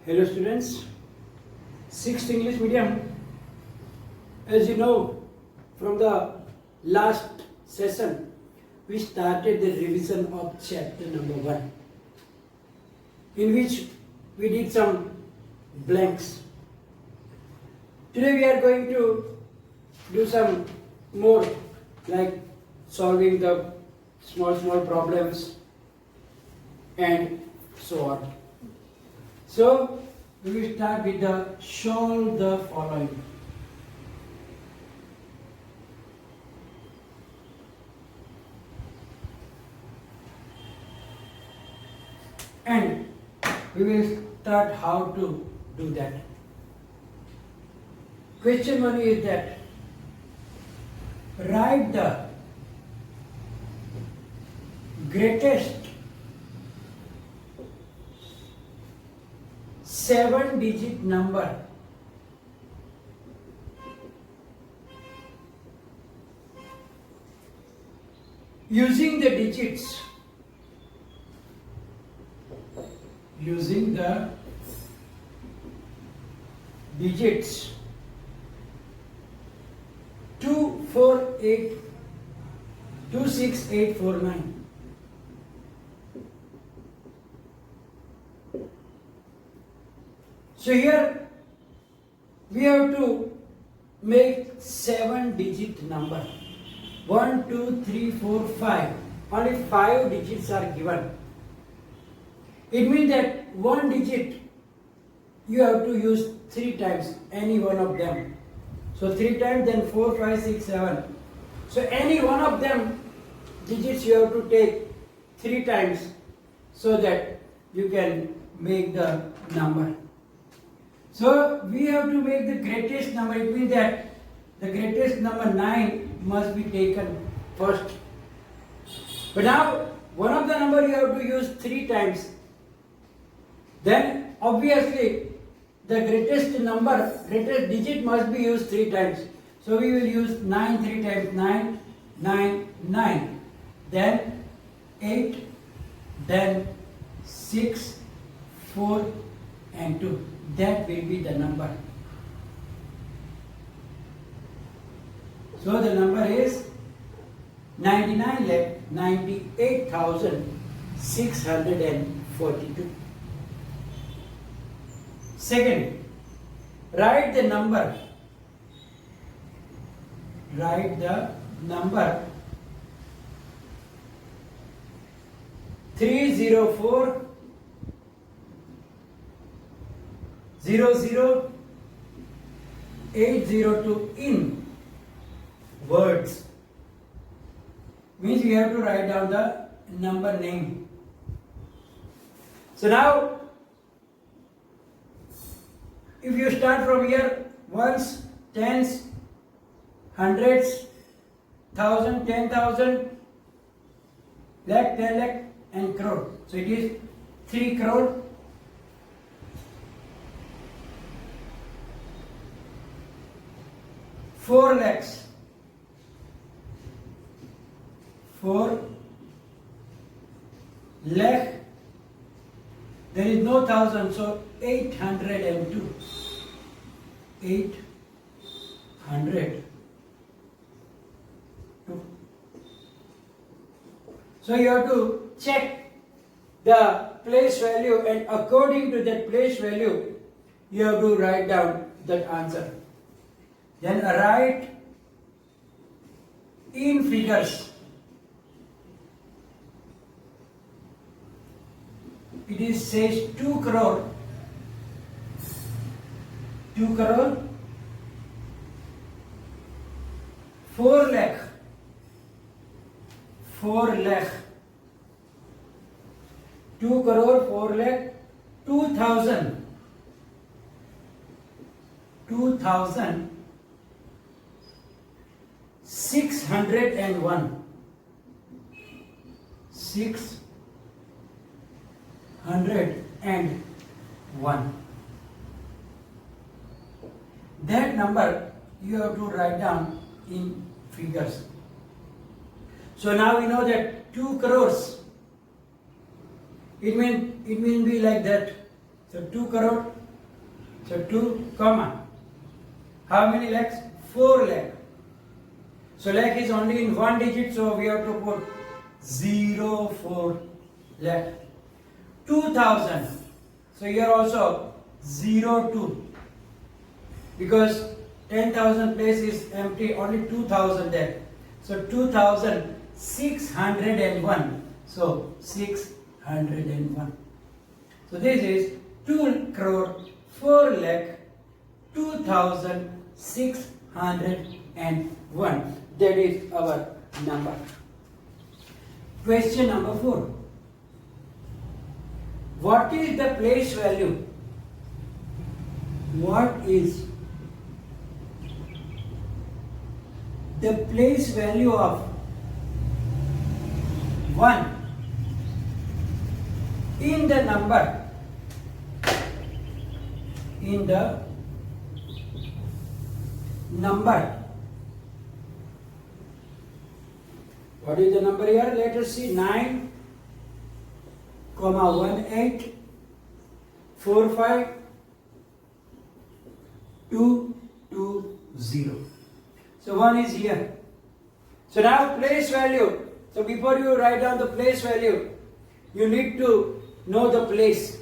Hello students, 6th English medium. As you know, from the last session, we started the revision of chapter number 1, in which we did some blanks. Today we are going to do some more, like solving the small problems and so on. So we will start with the solve the following. And we will start how to do that. Question 1 is that write the greatest 7-digit number using the digits 26849. So here we have to make 7-digit number. 1, 2, 3, 4, 5. Only 5 digits are given. It means that one digit you have to use 3 times, any one of them. So 3 times, then 4, 5, 6, 7. So any one of them digits you have to take 3 times so that you can make the number. So we have to make the greatest number. It means that the greatest number 9 must be taken first. But now one of the number you have to use 3 times. Then obviously the greatest digit must be used 3 times. So we will use 9 3 times, 9, 9, 9. Then 8, then 6, 4 and 2. That will be the number. So the number is 99,98,642. Second, write the number 304 00 802 in words. Means we have to write down the number name. So now, if you start from here, ones, tens, hundreds, thousand, 10,000, lakh, 10 lakh and crore. So it is 3 crore, 4 lakhs, 4 lakh, there is no thousand, so 802. 802. So you have to check the place value, and according to that place value, you have to write down that answer. Then write in figures. It says 2 crore, 4 lakh, 2 crore, 4 lakh, 2,000, 601, 601. That number you have to write down in figures. So now we know that 2 crores, it mean be like that. So 2 crore. So 2 comma. How many lakhs? 4 lakh. So lakh is only in one digit, so we have to put 04 lakh. 2000. So here also 02. Because 10,000 place is empty, only 2,000 there. So 2,601. So 601. So this is 2 crore 4 lakh 2,601. That is our number. Question number 4. What is the place value? What is the place value of 1 in the number, what is the number here? Let us see. 9, 18, 45, 2, 2, 0. So 1 is here. So now place value. So before you write down the place value, you need to know the place.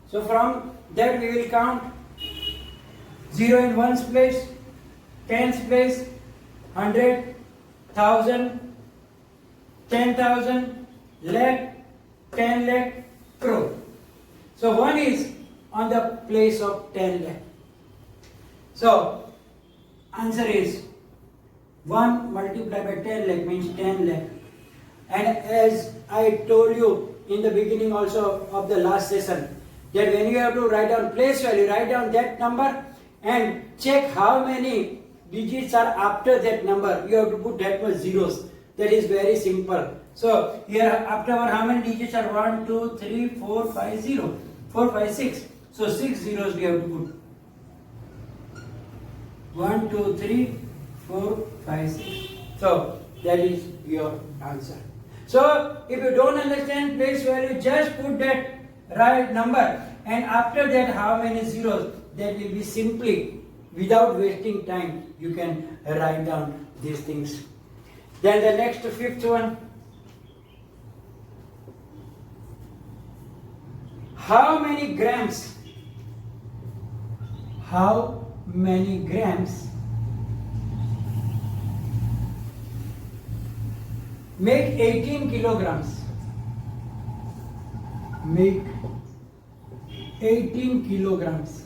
So from that we will count 0 in 1's place, 10's place, 100, 1000, 10,000, lakh, 10 lakh, crore. So 1 is on the place of 10 lakh. So answer is 1 multiplied by 10 lakh means 10 lakh. And as I told you in the beginning also of the last session, that when you have to write down place value, write down that number and check how many digits are after that number. You have to put that much zeros. That is very simple. So here afterward how many digits are 1, 2, 3, 4, 5, 0. 4, 5, 6. So 6 zeros we have to put. 1, 2, 3, 4, 5, 6. So that is your answer. So if you don't understand place value, just put that right number and after that how many zeros, that will be simply, without wasting time, you can write down these things. Then the next 5th one. How many grams? How many grams make 18 kilograms? Make 18 kilograms.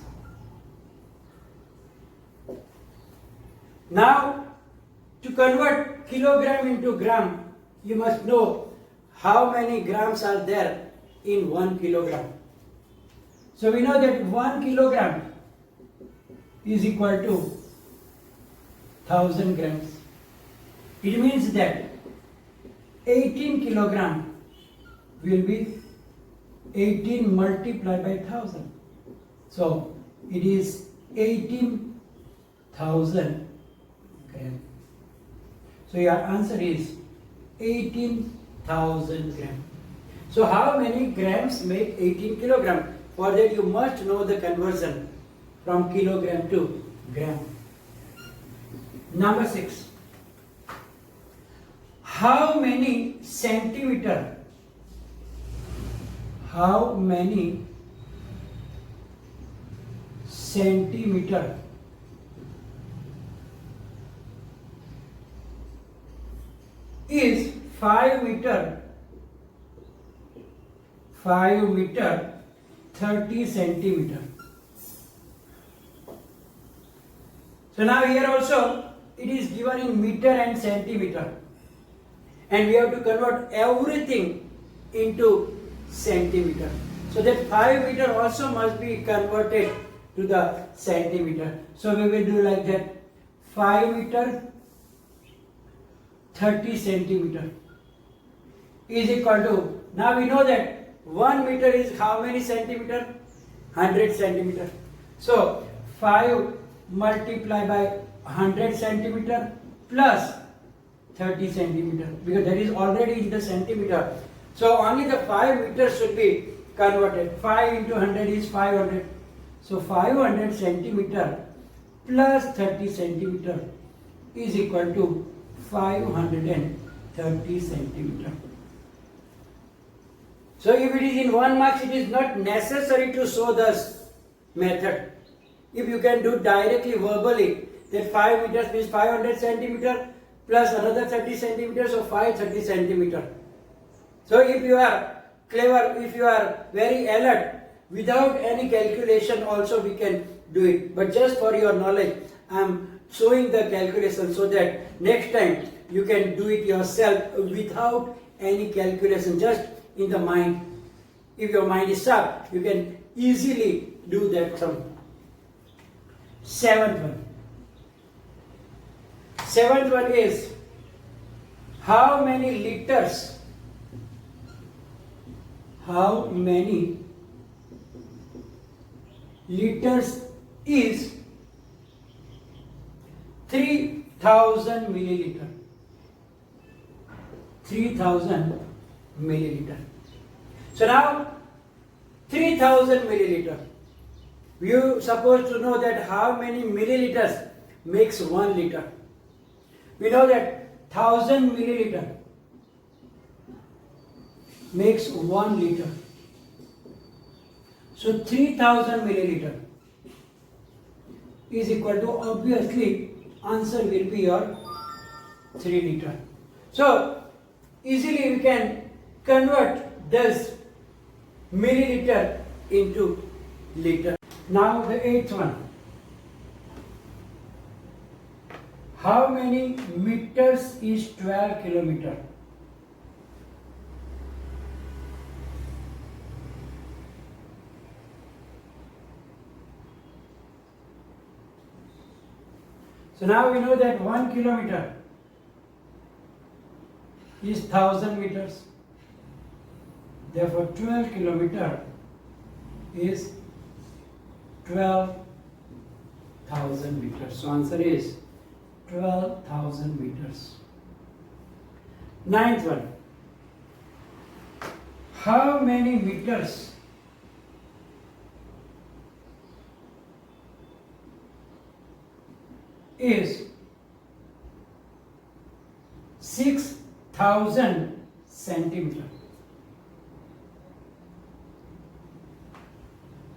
Now, to convert kilogram into gram, you must know how many grams are there in 1 kilogram. So we know that 1 kilogram is equal to 1000 grams. It means that 18 kilogram will be 18 multiplied by 1000. So it is 18,000 grams. So your answer is 18,000 grams. So how many grams make 18 kilogram? For that you must know the conversion from kilogram to gram. Number 6. How many centimeter? How many centimeter is 5 meter 30 centimeter? So now here also it is given in meter and centimeter, and we have to convert everything into centimeter. So that 5 meter also must be converted to the centimeter. So we will do like that. 5 meter 30 centimeter is equal to, now we know that 1 meter is how many centimeter? 100 centimeter. So 5 multiplied by 100 centimeter plus 30 centimeter, because that is already in the centimeter. So only the 5 meters should be converted. 5 into 100 is 500. So 500 centimeter plus 30 centimeter is equal to 530 centimeter. So if it is in 1 marks, it is not necessary to show this method. If you can do directly verbally, that 5 meters means 500 centimeter plus another 30 centimeters, so 530 centimeter. So if you are clever, if you are very alert, without any calculation also we can do it. But just for your knowledge, I am showing the calculation so that next time you can do it yourself without any calculation, just in the mind. If your mind is sharp, you can easily do that sum. Seventh one is, how many liters is 3000 milliliter? 3000 milliliter. So now 3000 milliliter. You supposed to know that how many milliliters makes 1 liter. We know that 1000 milliliter makes 1 liter. So 3000 milliliter is equal to, obviously answer will be your 3 liter. So easily we can convert this milliliter into liter. Now the 8th one. How many meters is 12 kilometer? So now we know that 1 kilometer is 1000 meters. Therefore 12 kilometer is 12,000 meters. So answer is 12,000 meters. 9th one. How many meters is 6,000 centimeter?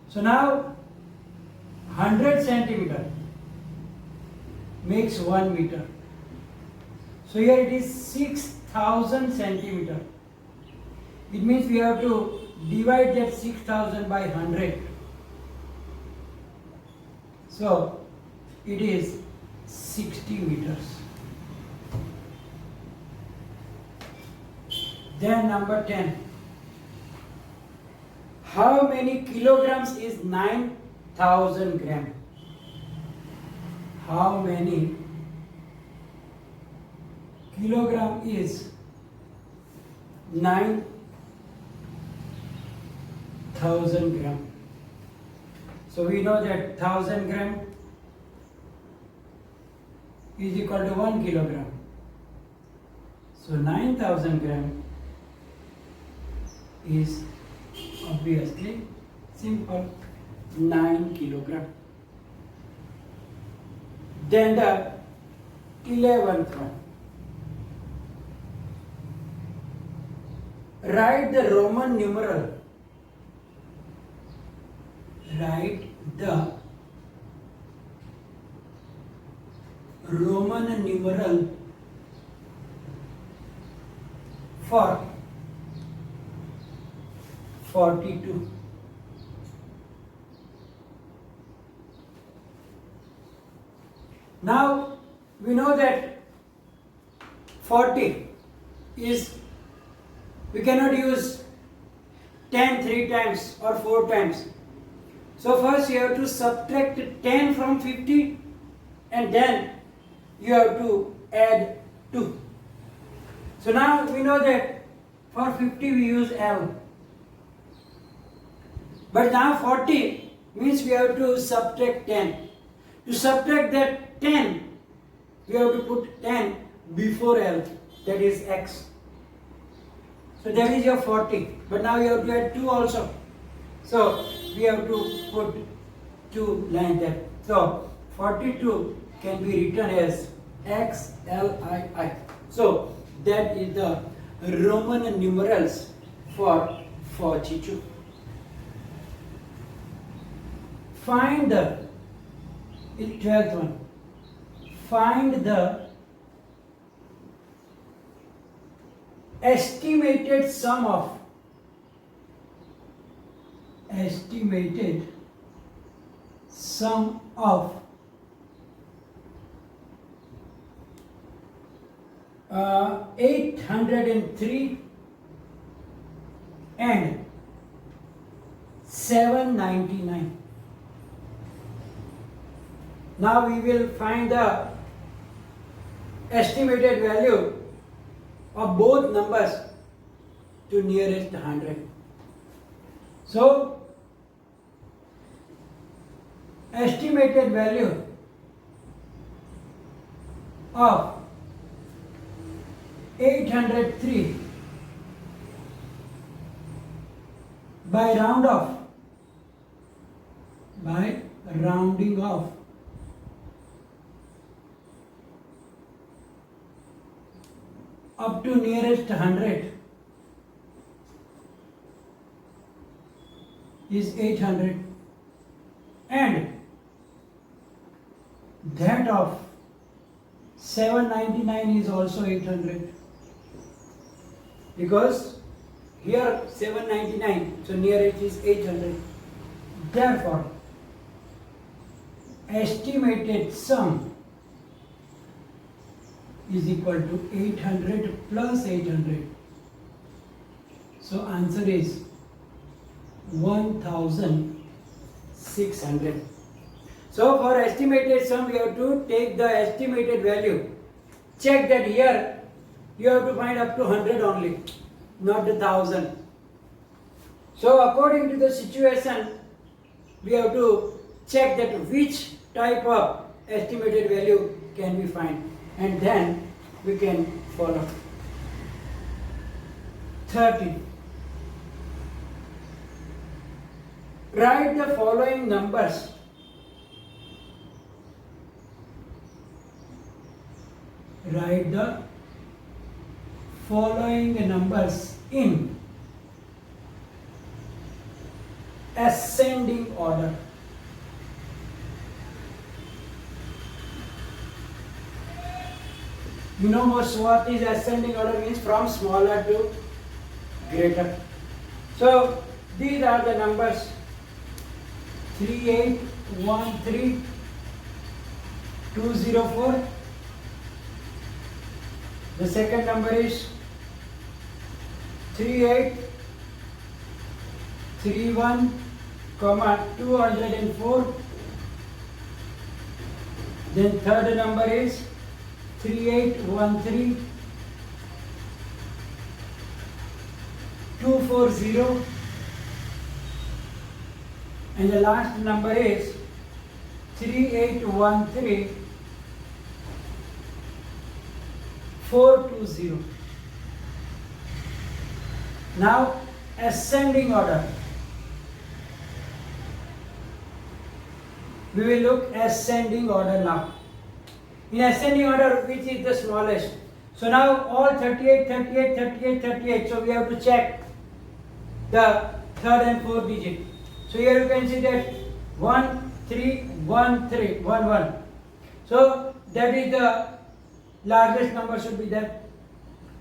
So now 100 centimeter makes 1 meter. So here it is 6,000 centimeter. It means we have to divide that 6,000 by 100. So it is 60 meters. Then number 10. How many kilograms is 9,000 gram? How many kilogram is 9,000 gram? So we know that 1000 gram is equal to 1 kilogram. So 9,000 gram is obviously simple 9 kilogram. Then the 11th one. Write the Roman numeral. Write the Roman numeral for 42. Now we know that 40 is, we cannot use 10 3 times or 4 times. So first you have to subtract 10 from 50 and then you have to add 2. So now we know that for 50 we use L. But now 40 means we have to subtract 10. To subtract that 10, we have to put 10 before L, that is X. So that is your 40. But now you have to add 2 also. So we have to put two lines there. So 42 can be written as XLII. So that is the Roman numerals for 42. Find the 12th one. Find the estimated sum of uh, 803 and 799. Now we will find the estimated value of both numbers to nearest 100. So estimated value of 803 by rounding off up to nearest 100 is 800, and that of 799 is also 800, because here 799, so near it is 800. Therefore, estimated sum is equal to 800 plus 800. So answer is 1600. So for estimated sum we have to take the estimated value. Check that here you have to find up to 100 only, not the 1000. So according to the situation we have to check that which type of estimated value can we find, and then we can follow. 30. Write the following numbers. Write the following numbers in ascending order. You know what is ascending order means? From smaller to greater. So these are the numbers: 3813, 204. The second number is 3831, 204. Then third number is 3813, 240, and the last number is 3813, 420. Now ascending order. We will look ascending order now. In ascending order, which is the smallest? So now all 38, 38, 38, 38. So we have to check the third and fourth digit. So here you can see that 1, 3, 1, 3, 1, 1. So that is the largest number should be there.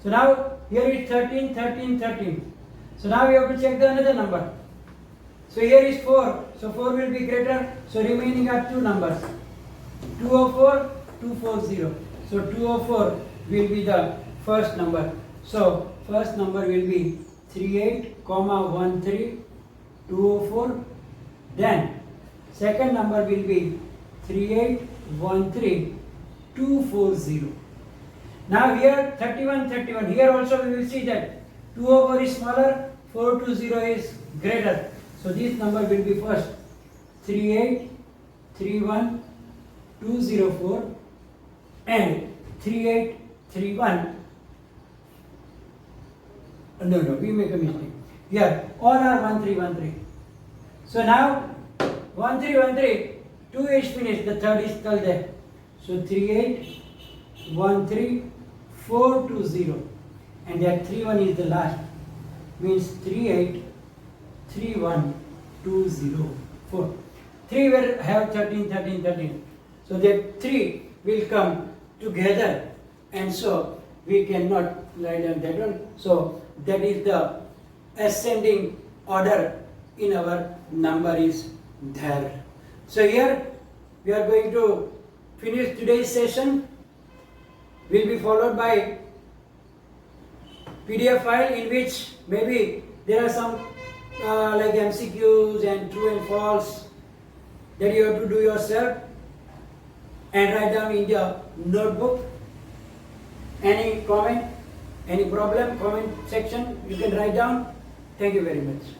So now here is 13, 13, 13. So now we have to check the another number. So here is 4. So 4 will be greater. So remaining are two numbers: 204, 240. So 204 will be the first number. So first number will be 38,13, 204. Then second number will be 3813, 240. Now here 31, 31. Here also we will see that 204 is smaller, 420 is greater. So this number will be first: 3831, 204 and 3831. No, we make a mistake. Here all are 1313. So now 1 3 1 3, 2 is finished, the third is still there. So 3 8 1 3 4 2 0, and that 3 1 is the last, means 3 8 3 1 2 0 4. 3 will have 13 13 13. So that 3 will come together, and so we cannot write down that one. So that is the ascending order in our number is there. So here we are going to finish today's session. Will be followed by PDF file in which maybe there are some like MCQs and true and false that you have to do yourself and write down in your notebook. Any comment, any problem, comment section you can write down. Thank you very much.